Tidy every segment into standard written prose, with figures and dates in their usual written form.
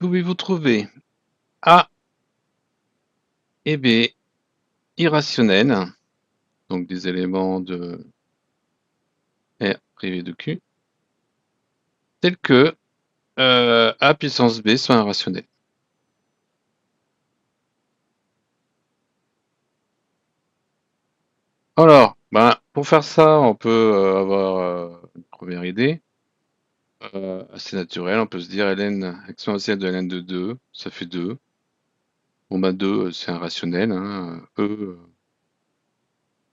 Pouvez-vous trouver A et B irrationnels, donc des éléments de R privés de Q, tels que A puissance B soit irrationnel? Alors, ben, pour faire ça, on peut avoir une première idée assez naturelle. On peut se dire ln exponentielle de ln de 2, ça fait 2. Bon, ben 2, c'est un rationnel. Hein.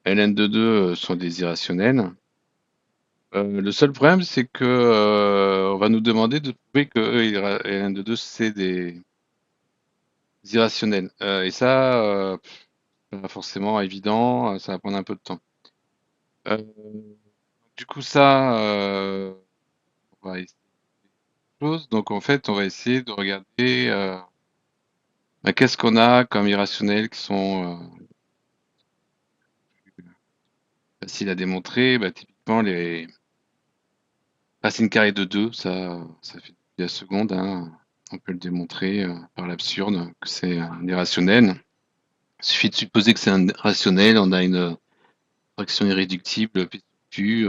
Ln de 2 sont des irrationnels. Le seul problème, c'est que on va nous demander de prouver que ln de 2, c'est des irrationnels. Et ça, pas forcément évident, ça va prendre un peu de temps. Du coup, ça, on va essayer de choses. Donc, en fait, on va essayer de regarder bah, qu'est-ce qu'on a comme irrationnels qui sont faciles à démontrer. Bah, typiquement, les racines carrées de 2, ça fait depuis la seconde. Hein. On peut le démontrer par l'absurde que c'est un irrationnel. Il suffit de supposer que c'est un rationnel. On a une fraction irréductible, P sur Q.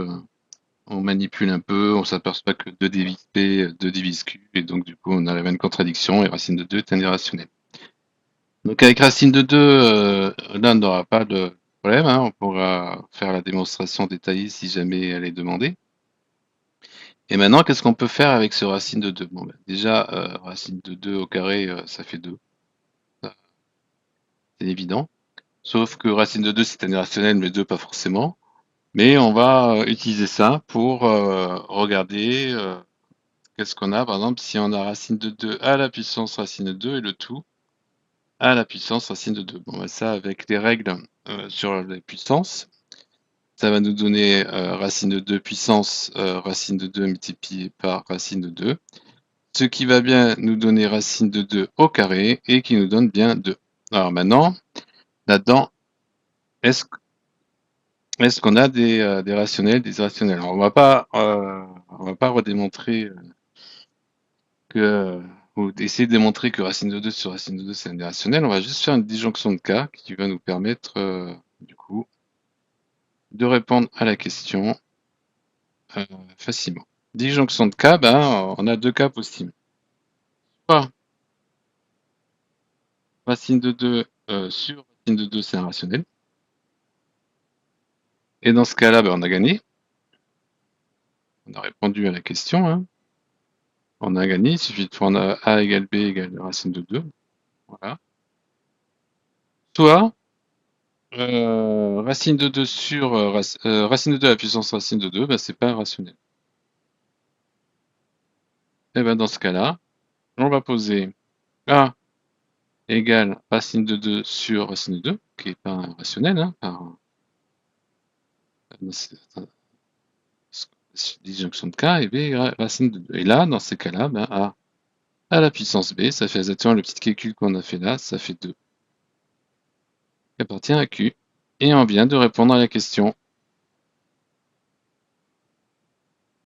On manipule un peu, on s'aperçoit que 2 divise P, 2 divise Q, et donc du coup on arrive à une contradiction, et racine de 2 est un irrationnel. Donc avec racine de 2, là on n'aura pas de problème, hein, on pourra faire la démonstration détaillée si jamais elle est demandée. Et maintenant, qu'est-ce qu'on peut faire avec ce racine de 2? Bon, ben, déjà, racine de 2 au carré, ça fait 2, ça, c'est évident. Sauf que racine de 2 c'est un irrationnel, mais 2 pas forcément. Mais on va utiliser ça pour regarder qu'est-ce qu'on a, par exemple, si on a racine de 2 à la puissance racine de 2 et le tout à la puissance racine de 2. Bon, bah, ça, avec les règles sur les puissances, ça va nous donner racine de 2 puissance racine de 2 multiplié par racine de 2, ce qui va bien nous donner racine de 2 au carré et qui nous donne bien 2. Alors maintenant, là-dedans, est-ce qu'on a des rationnels, des irrationnels? Alors, on va pas redémontrer que ou essayer de démontrer que racine de 2 sur racine de 2 c'est un irrationnel, on va juste faire une disjonction de cas qui va nous permettre du coup de répondre à la question euh, facilement. Disjonction de cas, ben, on a deux cas possibles. Soit racine de 2 sur racine de 2 c'est un rationnel. Et dans ce cas-là, ben, on a gagné. On a répondu à la question. Hein. On a gagné, il suffit de prendre a égale b égale racine de 2. Voilà. Soit racine de 2 sur racine de 2 à la puissance racine de 2, bah, c'est pas rationnel. Et ben dans ce cas-là, on va poser a égale racine de 2 sur racine de 2, qui n'est pas un rationnel, hein, par disjonction de k, et b racine de 2. Et là, dans ces cas-là, ben, a à la puissance b, ça fait exactement le petit calcul qu'on a fait là, ça fait 2, qui appartient à q. Et on vient de répondre à la question.